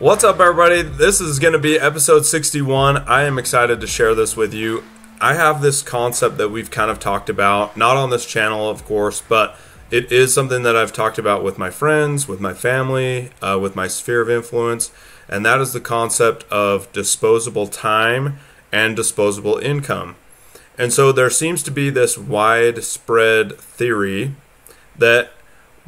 What's up, everybody? This is going to be episode 61. I am excited to share this with you. I have this concept that we've kind of talked about, not on this channel, of course, but it is something that I've talked about with my friends, with my family, with my sphere of influence, and that is the concept of disposable time and disposable income. And so there seems to be this widespread theory that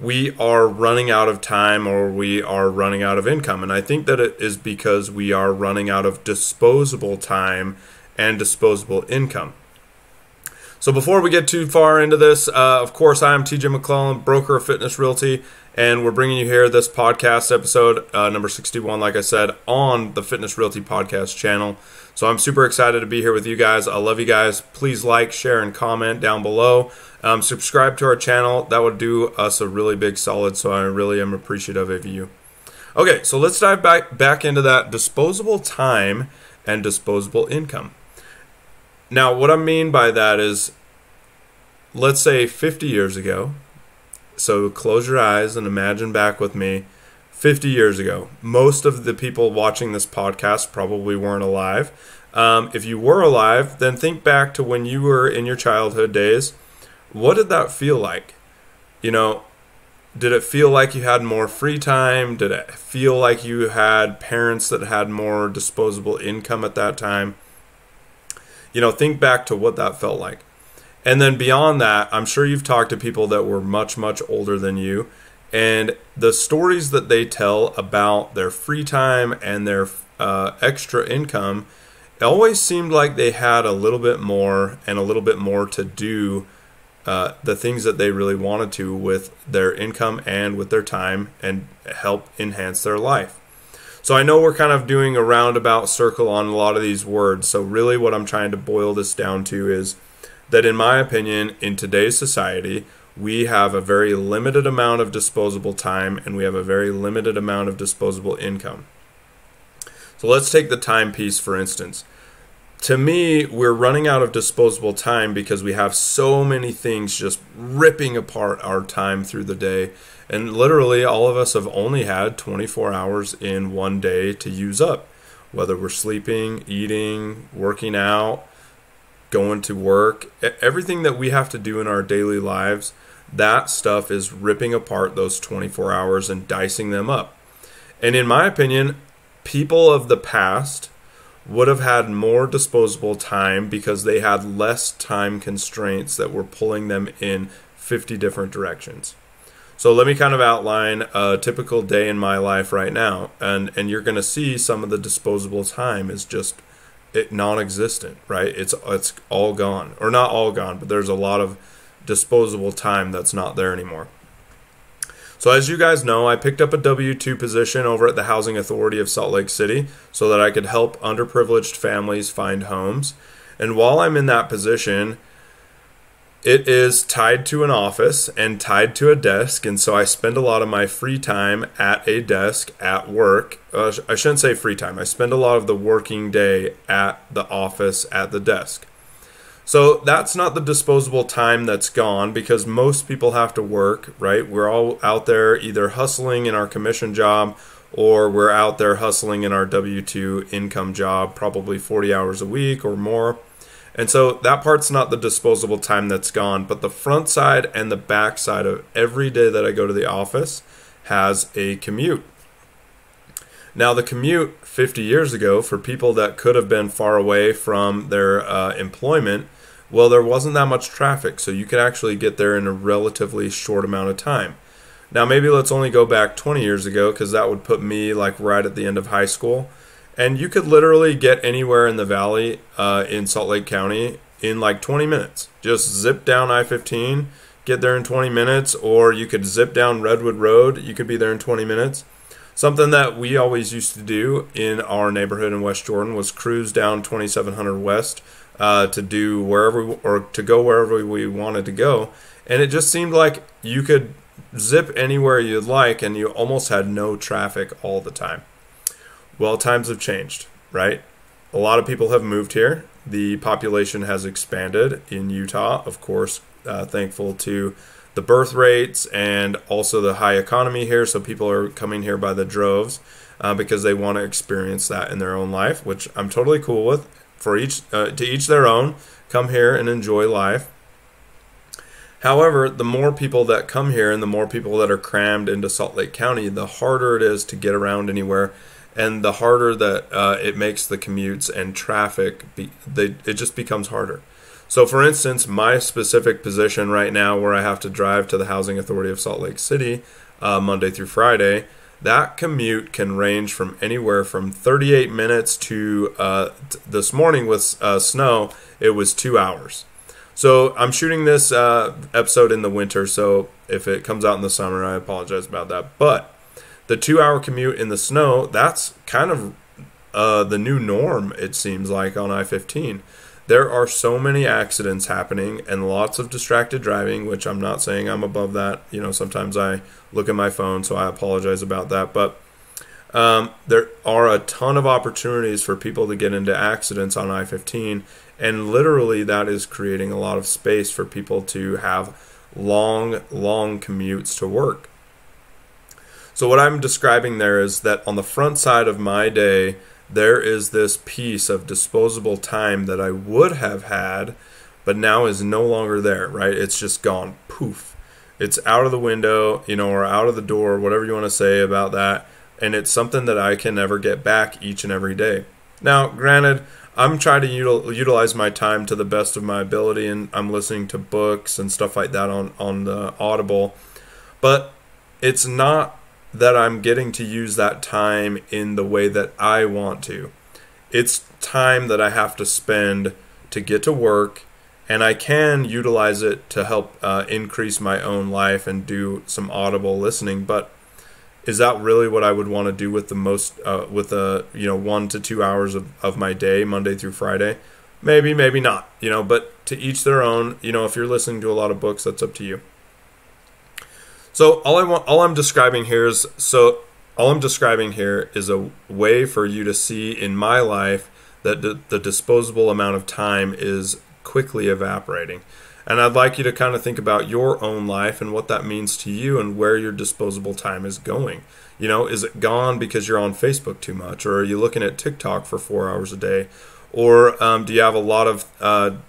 we are running out of time or we are running out of income. And I think that it is because we are running out of disposable time and disposable income. So before we get too far into this, of course, I am TJ McLelland, broker of Fitness Realty, and we're bringing you here this podcast episode, number 61, like I said, on the Fitness Realty Podcast channel. So I'm super excited to be here with you guys. I love you guys. Please like, share, and comment down below. Subscribe to our channel. That would do us a really big solid, so I really am appreciative of you. Okay, so let's dive back into that disposable time and disposable income. Now, what I mean by that is, let's say 50 years ago, so close your eyes and imagine back with me, 50 years ago. Most of the people watching this podcast probably weren't alive. If you were alive, then think back to when you were in your childhood days. What did that feel like? You know, did it feel like you had more free time? Did it feel like you had parents that had more disposable income at that time? You know, think back to what that felt like. And then beyond that, I'm sure you've talked to people that were much, much older than you. And the stories that they tell about their free time and their extra income, it always seemed like they had a little bit more and a little bit more to do the things that they really wanted to with their income and with their time and help enhance their life. So I know we're kind of doing a roundabout circle on a lot of these words. So really what I'm trying to boil this down to is that, in my opinion, in today's society, we have a very limited amount of disposable time and we have a very limited amount of disposable income. So let's take the time piece, for instance. To me, we're running out of disposable time because we have so many things just ripping apart our time through the day. And literally, all of us have only had 24 hours in one day to use up. Whether we're sleeping, eating, working out, going to work, everything that we have to do in our daily lives, that stuff is ripping apart those 24 hours and dicing them up. And in my opinion, people of the past would have had more disposable time because they had less time constraints that were pulling them in 50 different directions. So let me kind of outline a typical day in my life right now, and you're going to see some of the disposable time is just non-existent, right? It's all gone, or not all gone, but there's a lot of disposable time that's not there anymore. So as you guys know, I picked up a W-2 position over at the Housing Authority of Salt Lake City so that I could help underprivileged families find homes. And while I'm in that position, it is tied to an office and tied to a desk, and so I spend a lot of my free time at a desk at work. I shouldn't say free time. I spend a lot of the working day at the office at the desk. So that's not the disposable time that's gone because most people have to work, right? We're all out there either hustling in our commission job or we're out there hustling in our W-2 income job, probably 40 hours a week or more. And so that part's not the disposable time that's gone, but the front side and the back side of every day that I go to the office has a commute. Now, the commute 50 years ago for people that could have been far away from their employment, well, there wasn't that much traffic, so you could actually get there in a relatively short amount of time. Now, maybe let's only go back 20 years ago because that would put me like right at the end of high school. And you could literally get anywhere in the valley in Salt Lake County in like 20 minutes. Just zip down I-15, get there in 20 minutes, or you could zip down Redwood Road. You could be there in 20 minutes. Something that we always used to do in our neighborhood in West Jordan was cruise down 2700 West to do to go wherever we wanted to go. And it just seemed like you could zip anywhere you'd like and you almost had no traffic all the time. Well, times have changed, right? A lot of people have moved here. The population has expanded in Utah, of course, thankful to the birth rates and also the high economy here. So people are coming here by the droves. because they want to experience that in their own life, which I'm totally cool with. For to each their own. Come here and enjoy life. However, the more people that come here and the more people that are crammed into Salt Lake County, the harder it is to get around anywhere, and the harder that it makes the commutes and traffic. It just becomes harder. So, for instance, my specific position right now, where I have to drive to the Housing Authority of Salt Lake City Monday through Friday, that commute can range from anywhere from 38 minutes to this morning with snow, it was 2 hours. So I'm shooting this episode in the winter, so if it comes out in the summer, I apologize about that. But the 2-hour commute in the snow, that's kind of the new norm, it seems like, on I-15. There are so many accidents happening and lots of distracted driving, which I'm not saying I'm above that. Sometimes I look at my phone, so I apologize about that. But there are a ton of opportunities for people to get into accidents on I-15, and literally that is creating a lot of space for people to have long commutes to work. So what I'm describing there is that on the front side of my day, there is this piece of disposable time that I would have had, but now is no longer there, right? It's just gone, poof. It's out of the window, or out of the door, whatever you want to say about that. And it's something that I can never get back each and every day. Now, granted, I'm trying to utilize my time to the best of my ability, and I'm listening to books and stuff like that on the Audible. But it's not that I'm getting to use that time in the way that I want to. It's time that I have to spend to get to work, and I can utilize it to help increase my own life and do some Audible listening. But is that really what I would want to do with the most, with 1 to 2 hours of my day, Monday through Friday? Maybe, maybe not, but to each their own. If you're listening to a lot of books, that's up to you. So all I'm describing here is a way for you to see in my life that the disposable amount of time is quickly evaporating. And I'd like you to kind of think about your own life and what that means to you and where your disposable time is going. Is it gone because you're on Facebook too much? Or are you looking at TikTok for 4 hours a day? Or do you have a lot of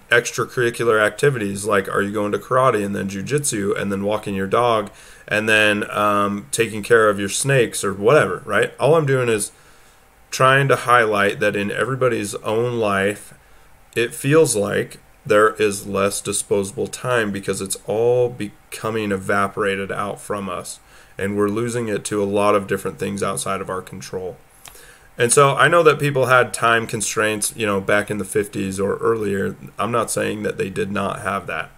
extracurricular activities? Like, are you going to karate and then jujitsu and then walking your dog and then taking care of your snakes or whatever, right? All I'm doing is trying to highlight that in everybody's own life, it feels like there is less disposable time because it's all becoming evaporated out from us, and we're losing it to a lot of different things outside of our control. And so I know that people had time constraints, back in the 50s or earlier. I'm not saying that they did not have that.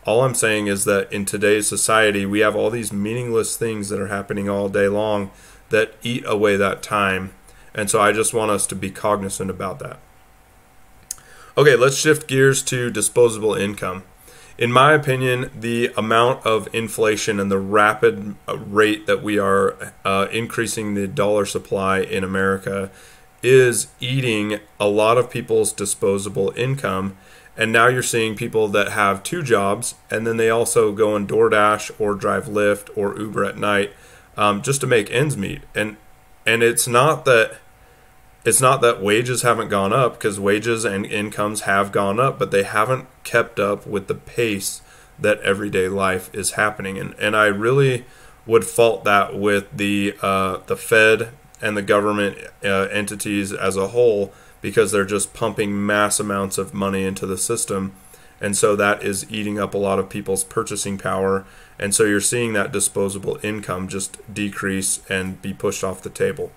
All I'm saying is that in today's society, we have all these meaningless things that are happening all day long that eat away that time. And so I just want us to be cognizant about that. Okay, let's shift gears to disposable income. In my opinion, the amount of inflation and the rapid rate that we are increasing the dollar supply in America is eating a lot of people's disposable income. And now you're seeing people that have 2 jobs, and then they also go and DoorDash or drive Lyft or Uber at night just to make ends meet. And it's not that wages haven't gone up, because wages and incomes have gone up, but they haven't kept up with the pace that everyday life is happening. And I really would fault that with the Fed and the government entities as a whole, because they're just pumping mass amounts of money into the system. And so that is eating up a lot of people's purchasing power. And so you're seeing that disposable income just decrease and be pushed off the table.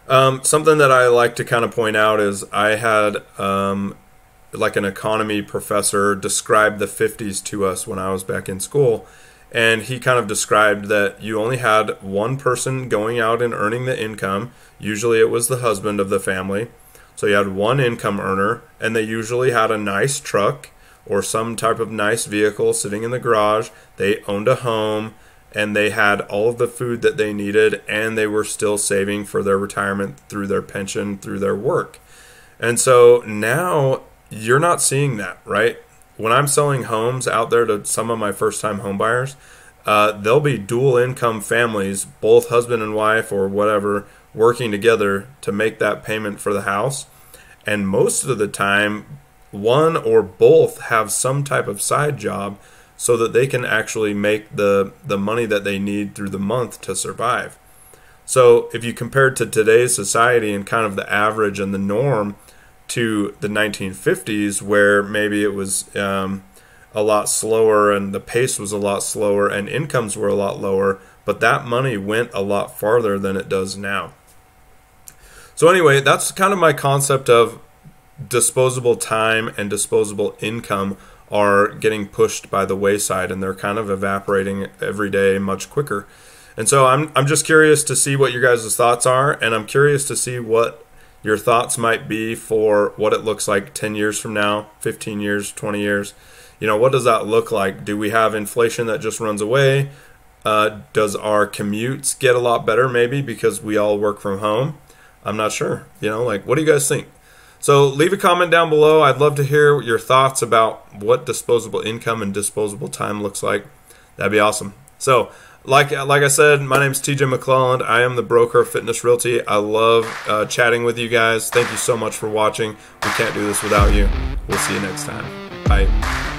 Something that I like to kind of point out is I had like an economy professor describe the 50s to us when I was back in school. And he kind of described that you only had one person going out and earning the income. Usually it was the husband of the family. So you had one income earner, and they usually had a nice truck or some type of nice vehicle sitting in the garage. They owned a home, and they had all of the food that they needed, and they were still saving for their retirement through their pension, through their work. And so now you're not seeing that, right? When I'm selling homes out there to some of my first-time home buyers, There'll be dual income families, both husband and wife or whatever, working together to make that payment for the house. And most of the time, one or both have some type of side job so that they can actually make the money that they need through the month to survive. So if you compare to today's society and kind of the average and the norm to the 1950s, where maybe it was a lot slower and the pace was a lot slower and incomes were a lot lower, but that money went a lot farther than it does now. So anyway, that's kind of my concept of disposable time and disposable income are getting pushed by the wayside, and they're kind of evaporating every day much quicker. And so I'm just curious to see what your guys' thoughts are, and I'm curious to see what your thoughts might be for what it looks like 10 years from now, 15 years, 20 years. What does that look like? Do we have inflation that just runs away? Does our commutes get a lot better maybe because we all work from home? I'm not sure. What do you guys think? So leave a comment down below. I'd love to hear your thoughts about what disposable income and disposable time looks like. That'd be awesome. So like I said, my name's TJ McLelland. I am the broker of Fitness Realty. I love chatting with you guys. Thank you so much for watching. We can't do this without you. We'll see you next time. Bye.